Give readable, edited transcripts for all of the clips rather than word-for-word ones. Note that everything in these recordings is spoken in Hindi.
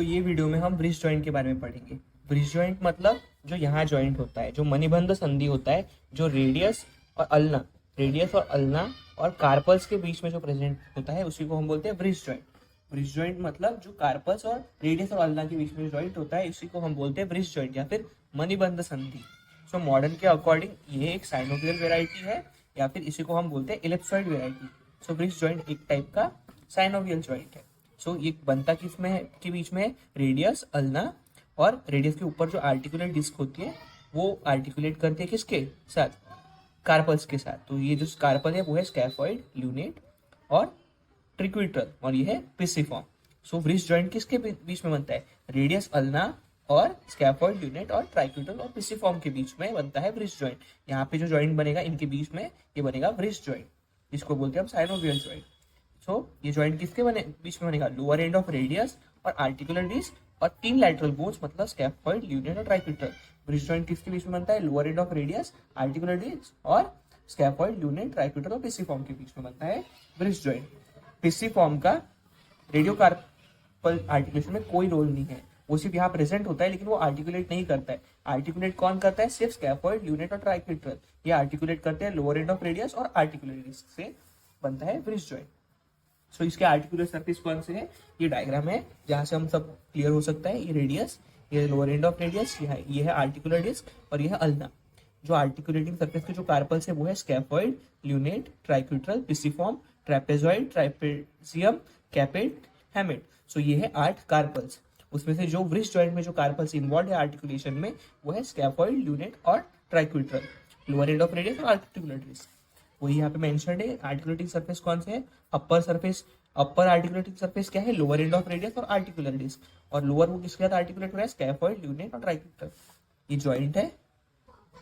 तो ये वीडियो में हम ब्रिज जॉइंट के बारे में पढ़ेंगे। ब्रिज जॉइंट मतलब जो यहाँ जॉइंट होता है, जो मणिबंध संधि होता है, जो रेडियस और अल्ना और कार्पल्स के बीच में जो प्रेजेंट होता है उसी को हम बोलते हैं ब्रिज जॉइंट। ब्रिज जॉइंट मतलब जो कार्पल्स और रेडियस और अल्ना के बीच में जो जॉइंट होता है इसी को हम बोलते हैं ब्रिज जॉइंट या फिर मणिबंध संधि। सो मॉडर्न के अकॉर्डिंग ये एक साइनोवियल वेराइटी है या फिर इसी को हम बोलते हैं इलिप्सॉइड वेराइटी। सो ब्रिज जॉइंट एक टाइप का साइनोवियल जॉइंट है। सो ये बनता किसमें है, के बीच में रेडियस अल्ना और रेडियस के ऊपर जो आर्टिकुलेट डिस्क होती है वो आर्टिकुलेट करती है किसके साथ, कार्पल्स के साथ। तो ये जो कार्पल है वो है स्कैफॉइड, ल्यूनेट और ट्रिक्विटल और ये है पिसिफॉर्म। सो ब्रिज जॉइंट किसके बीच में बनता है, रेडियस अल्ना और स्कैफॉइड, ल्यूनेट और ट्राइक्विटल और पिसिफॉर्म के बीच में बनता है ब्रिज जॉइंट। यहाँ पे जो जॉइंट बनेगा इनके बीच में ये बनेगा ब्रिज जॉइंट, जिसको बोलते हैं हम साइनोवियल जॉइंट। सो ये जॉइंट किसके बीच में बनेगा, लोअर एंड ऑफ रेडियस और आर्टिकुलर डिस्क और 3 लैटरल बोन्स मतलब स्कैफॉइड, ल्यूनेट और ट्राइक्विटल। ब्रिज जॉइंट किसके बीच में बनता है, lower end of radius, articular disc और स्कैफॉइड, ल्यूनेट, ट्राइक्विटल और पिसिफॉर्म के बीच में बनता है ब्रिज जॉइंट। पिसिफॉर्म का रेडियो कार्पल आर्टिकुलेशन में कोई रोल नहीं है, वो सिर्फ यहाँ प्रेजेंट होता है लेकिन वो आर्टिकुलेट नहीं करता है। आर्टिकुलेट कौन करता है, सिर्फ स्कैफॉइड, ल्यूनेट और ट्राइक्विटल ये आर्टिकुलेट करते हैं लोअर एंड ऑफ रेडियस और आर्टिकुलर डिस्क से बनता है ब्रिज जॉइंट। सो इसके आर्टिकुलर सरफेस कौन से है, ये डायग्राम है जहां से हम सब क्लियर हो सकता है। ये रेडियस, ये लोअर एंड ऑफ रेडियस, ये है आर्टिकुलर डिस्क और ये है अल्ना। जो आर्टिकुलेटिंग सरफेस के जो कार्पल्स है वो है scaphoid, lunate, triquetral, pisiform, trapezoid, trapezium, capitate, hamate. So ये है 8 कार्पल्स। उसमें से जो ब्रिज जॉइंट में जो कार्पल्स इन्वॉल्व है आर्टिकुलेशन में वो है स्कैफॉइड, ल्यूनेट और ट्राइक्विटल, लोअर एंड ऑफ रेडियस और आर्टिकुलर डिस्क। वही यहाँ पे मेंशन्ड है। आर्टिकुलेटिंग सरफेस कौन से है, अपर सरफेस, अपर आर्टिकुलेटिंग सरफेस क्या है, लोअर एंड ऑफ रेडियस और आर्टिकुलर डिस्क। और लोअर वो किसके साथ आर्टिकुलेट हो रहा है, स्कैफॉइड, ल्यूनेट और ट्राइक्विटल। ये जॉइंट है।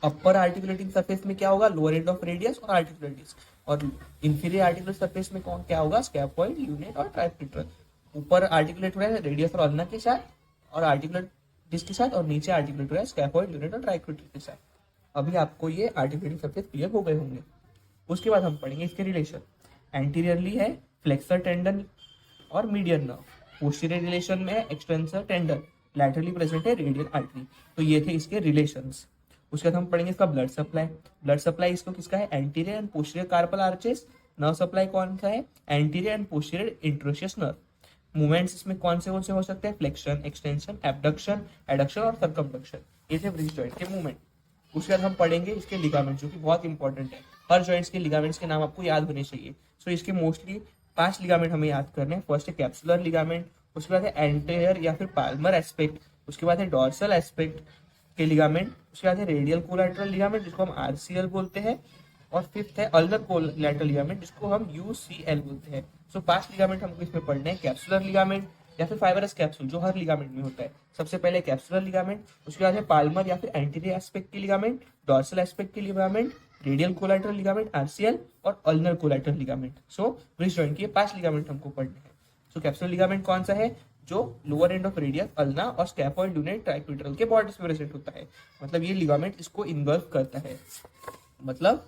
अपर आर्टिकुलेटिंग सरफेस में क्या होगा, लोअर एंड ऑफ रेडियस और आर्टिकुलर डिस्क। और इंफीरियर आर्टिकुलर सरफेस में कौन क्या होगा, स्कैफॉइड, ल्यूनेट और ट्राइक्विटल। ऊपर आर्टिकुलेट हो रहा है रेडियस और अल्ना के साथ और आर्टिकुलर डिस्क के साथ, और नीचे आर्टिकुलेट हो रहा है स्कैफॉइड, ल्यूनेट और ट्राइक्विटल के साथ। अभी आपको ये आर्टिकुलेटिंग सरफेस क्लियर हो गए होंगे। उसके बाद हम पढ़ेंगे इसके रिलेशन। एंटीरियरली है फ्लेक्सर टेंडन और मीडियन नर्व, पोस्टीरियर रिलेशन में है एक्सटेंसर टेंडन, लैटरली प्रेजेंट है रेडियल आर्टरी। तो ये थे इसके रिलेशंस। उसके बाद हम पढ़ेंगे इसका ब्लड सप्लाई। ब्लड सप्लाई इसको किसका है, anterior and posterior carpal arches. Nerve supply कौन सा है, anterior and posterior interosseous nerve. Movements इसमें कौन से हो सकते हैं, फ्लेक्शन, एक्सटेंशन, एबडक्शन, एडक्शन और सर्कमडक्शन। ये थे ब्रिज जॉइंट के मूवमेंट। उसके बाद हम पढ़ेंगे इसके लिगामेंट जो कि बहुत इंपॉर्टेंट है। हर जॉइंट्स के लिगामेंट्स के नाम आपको याद होने चाहिए। सो इसके मोस्टली 5 लिगामेंट हमें याद करने हैं। फर्स्ट है कैप्सुलर लिगामेंट, उसके बाद है एंटीरियर या फिर पाल्मर एस्पेक्ट, उसके बाद है डॉर्सल एस्पेक्ट के लिगामेंट, उसके बाद है रेडियल कोलैटरल लिगामेंट जिसको हम आरसीएल बोलते हैं, और फिफ्थ है अल्नर कोलैटरल लिगामेंट जिसको हम यूसीएल बोलते हैं। सो 5 लिगामेंट हमको इसमें पढ़ने हैं। कैप्सुलर लिगामेंट या फिर फाइबरस कैप्सूल जो हर लिगामेंट में होता है। सबसे पहले कैप्सुलर लिगामेंट, उसके बाद है पाल्मर या फिर एंटीरियर एस्पेक्ट के लिगामेंट, डॉर्सल एस्पेक्ट के ligament, radial collateral ligament RCL और अल्नर कोलैटरल लिगामेंट। सो ब्रिज जॉइंट के 5 लिगामेंट हमको पढ़ने हैं। सो कैप्सुलर लिगामेंट कौन सा है, जो lower end of radius ulna और स्कैफॉइड, ल्यूनेट, ट्राइक्विटल के बॉर्डर्स में प्रेजेंट होता है। मतलब ये लिगामेंट इसको इन्गल्फ करता है। मतलब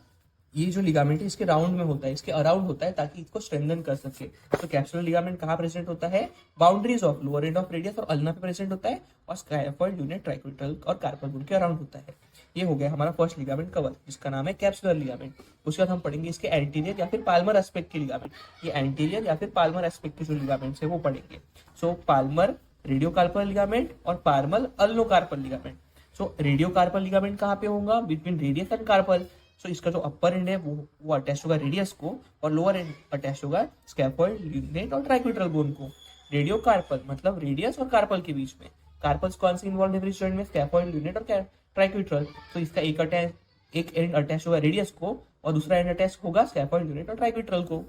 ये जो लिगामेंट है इसके राउंड में होता है, इसके अराउंड होता है ताकि इसको स्ट्रेंथन कर सके। तो कैप्सुलर लिगामेंट कहाँ प्रेजेंट होता है, boundaries of lower end of radius और अल्ना पे प्रेजेंट होता है, और स्कैफॉइड, ल्यूनेट, ट्राइक्विटल और कार्पल बोन के अराउंड होता है। ये हो गया हमारा फर्स्ट लिगामेंट कवर जिसका नाम है कैप्सुलर लिगामेंट। उसके बाद हम पढ़ेंगे इसके एंटीरियर या फिर पाल्मर एस्पेक्ट के लिगामेंट। ये एंटीरियर या फिर पाल्मर एस्पेक्ट के जो लिगामेंट्स है वो पढ़ेंगे। सो पाल्मर रेडियो कार्पल लिगामेंट और पाल्मर अल्नो कार्पल लिगामेंट। सो रेडियो कार्पल लिगामेंट कहाँ पे होगा, बिटवीन रेडियस एंड कार्पल। सो इसका जो अपर एंड है वो अटैच होगा रेडियस को, और लोअर एंड अटैच होगा स्कैफॉइड, ल्यूनेट और ट्राइक्विटल बोन को। रेडियो कार्पल मतलब रेडियस और कार्पल के बीच में। कार्पल्स कौन से इन्वॉल्व है ब्रिज जॉइंट में, स्कैफॉइड, ल्यूनेट और ट्राइक्विटल। तो इसका एक एंड अटैच होगा रेडियस को और दूसरा एंड अटैच होगा स्कैफॉइड, ल्यूनेट और ट्राइक्विटल को।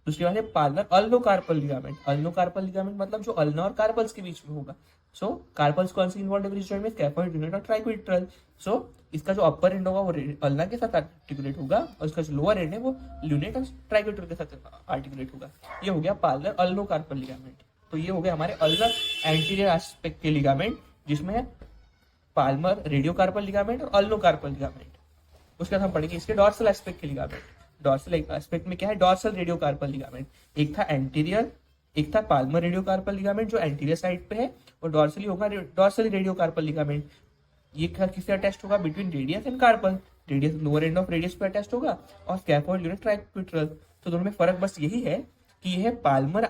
दूसरी बात है palmar ulnocarpal ligament. Ulnocarpal ligament मतलब जो अल्ना और कार्पल्स के बीच में होगा। सो कार्पल्स कौन से इन्वॉल्व है ब्रिज जॉइंट में, स्कैफॉइड, ल्यूनेट और ट्राइक्विटल। सो इसका जो अपर एंड होगा वो अल्ना के साथ आर्टिकुलेट होगा, और इसका जो लोअर एंड है वो ल्यूनेट और ट्राइक्विटल के साथ आर्टिकुलेट होगा। ये हो गया पार्लर अल्नो कार्पल लिगामेंट। तो ये हो गया हमारे अल्नर एंटीरियर एस्पेक्ट के लिगामेंट जिसमें पाल्मर रेडियो कार्पल लिगामेंट और अल्नो कार्पल लिगामेंट। उसके बाद हम पढ़ेंगे इसके डॉर्सल एस्पेक्ट के लिगामेंट। डॉर्सल एस्पेक्ट में क्या है, डॉर्सल रेडियो कार्पल लिगामेंट। एक था एंटीरियर एक था पाल्मर रेडियोकार्पल लिगामेंट जो एंटीरियर साइड पे है, और डॉर्सली होगा डॉर्सली रेडियोकार्पल लिगामेंट। ये किससे अटैच्ड होगा? Between radius and carpal. Radius lower end of radius पे अटैच्ड होगा और स्कैफोल्ड यूनिट ट्राइक्विट्रल। तो दोनों में फर्क बस यही है कि यह है पाल्मर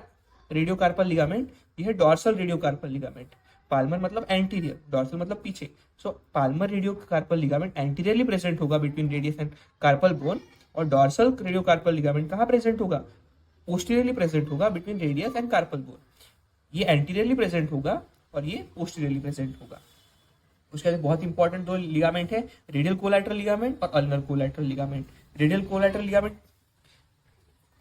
रेडियोकार्पल लिगामेंट, यह है डॉर्सल रेडियोकार्पल लिगामेंट। पाल्मर मतलब एंटीरियर, डॉर्सल मतलब पीछे। सो पाल्मर रेडियोकार्पल लिगामेंट एंटीरियरली प्रेजेंट होगा between radius and carpal bone, और डॉर्सल रेडियोकार्पल लिगामेंट कहाँ प्रेजेंट होगा? पोस्टीरियरली प्रेजेंट होगा between radius and carpal bone. ये एंटीरियरली प्रेजेंट होगा और ये पोस्टीरियरली प्रेजेंट होगा। उसके बाद बहुत इंपॉर्टेंट दो लिगामेंट है, रेडियल कोलैटरल लिगामेंट और ulnar collateral ligament. Radial collateral ligament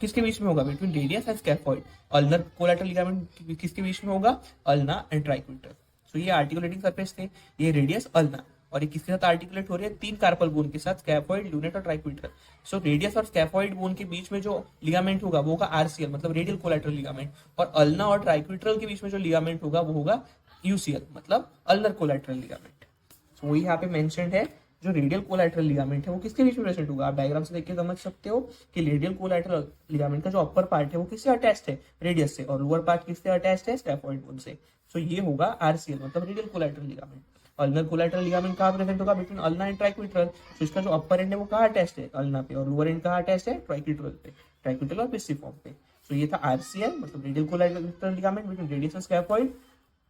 किसके बीच में होगा? Between radius and scaphoid. Ulnar collateral ligament किसके बीच में होगा? Ulna and ट्राइक्विटर। सो ये आर्टिकुलेटिंग सरफेस थे, ये रेडियस अल्ना, और ये किसके साथ आर्टिकुलेट हो रही है? 3 कार्पल बोन के साथ, स्कैफोइड, ल्यूनेट और ट्राइक्विटर। सो रेडियस और स्कैफोइड बोन के बीच में जो लिगामेंट होगा वो होगा आरसीएल मतलब रेडियल कोलैटरल लिगामेंट, और अल्ना और ट्राइक्विटरल के बीच में जो लिगामेंट होगा वो होगा यूसीएल मतलब अल्नर कोलैटरल लिगामेंट। सो वही यहाँ पे मेंशन्ड है। जो रेडियल कोलैटरल लिगामेंट है वो किसके बीच में प्रेजेंट होगा? आप डायग्राम से देख के समझ सकते हो कि रेडियल कोलैटरल लिगामेंट का जो अपर पार्ट है वो किससे अटैच्ड है? रेडियस से, और लोअर पार्ट किससे अटैच्ड है? स्कैफोइड बोन से। सो ये होगा आरसीएल मतलब radial collateral ligament. Ulnar collateral ligament कहाँ प्रेजेंट होगा? Between ulna and triquetral. तो इसका जो अपर एंड है वो कहाँ अटैच्ड है? अल्ना पे, और लोअर एंड कहाँ अटैच्ड है? ट्राइक्विट्रल पे, ट्राइक्विट्रल और पिस्सीफॉर्म पे। सो ये था आरसीएल मतलब radial collateral ligament between radius and scaphoid.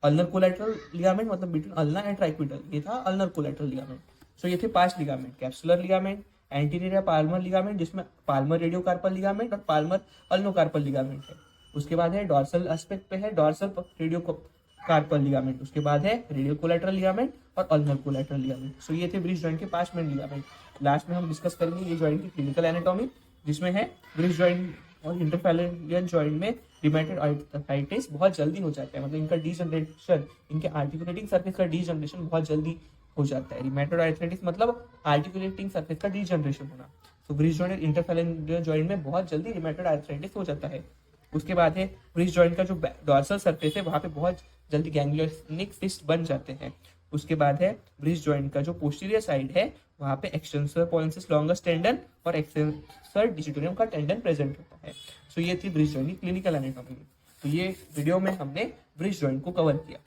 Ulnar collateral ligament मतलब बिटवीन अल्ना एंड ट्राइक्विटल, ये था अल्नर कोलैटरल लिगामेंट। सो ये थे 5 लिगामेंट, कैप्सुलर लिगामेंट, एंटीरियर या पाल्मर लिगामेंट जिसमें पाल्मर रेडियोकार्पल लिगामेंट और पाल्मर अल्नोकार्पल लिगामेंट है। उसके बाद है डॉर्सल एस्पेक्ट पे है डॉर्सल रेडियोकार्पल लिगामेंट। उसके बाद है रेडियो कोलैटरल लिगामेंट और अल्नर कोलैटरल लिगामेंट। सो ये थे ब्रिज जॉइंट के 5 मेन लिगामेंट। लास्ट में हम डिस्कस करेंगे ये जॉइंट की क्लिनिकल एनाटॉमी, जिसमें है ब्रिज जॉइंट और इंटरफेरेंशियल जॉइंट में रिमेटेड आर्थराइटिस बहुत जल्दी हो जाता है, मतलब इनका डीजनरेशन, इनके आर्टिकुलेटिंग सरफेस का डीजनरेशन बहुत जल्दी हो जाता है। रिमेटेड आर्थराइटिस मतलब आर्टिकुलेटिंग सरफेस का डीजनरेशन होना। तो ब्रिज जॉइंट और इंटरफेरेंशियल जॉइंट में बहुत जल्दी रिमेटेड आर्थराइटिस हो जाता है। उसके बाद है ब्रिज जॉइंट का जो डॉर्सल सरफेस है वहाँ पे बहुत जल्दी गैंग्लियोनिक फिस्ट बन जाते हैं। उसके बाद है ब्रिज जॉइंट का जो पोस्टीरियर साइड है वहाँ पे एक्सटेंसर पॉलिंसिस लॉन्गस टेंडन और एक्सटेंसर डिजिटोरियम का टेंडन प्रेजेंट होता है। सो ये थी ब्रिज जॉइंट की क्लिनिकल एनाटॉमी। तो ये वीडियो में हमने ब्रिज जॉइंट को कवर किया।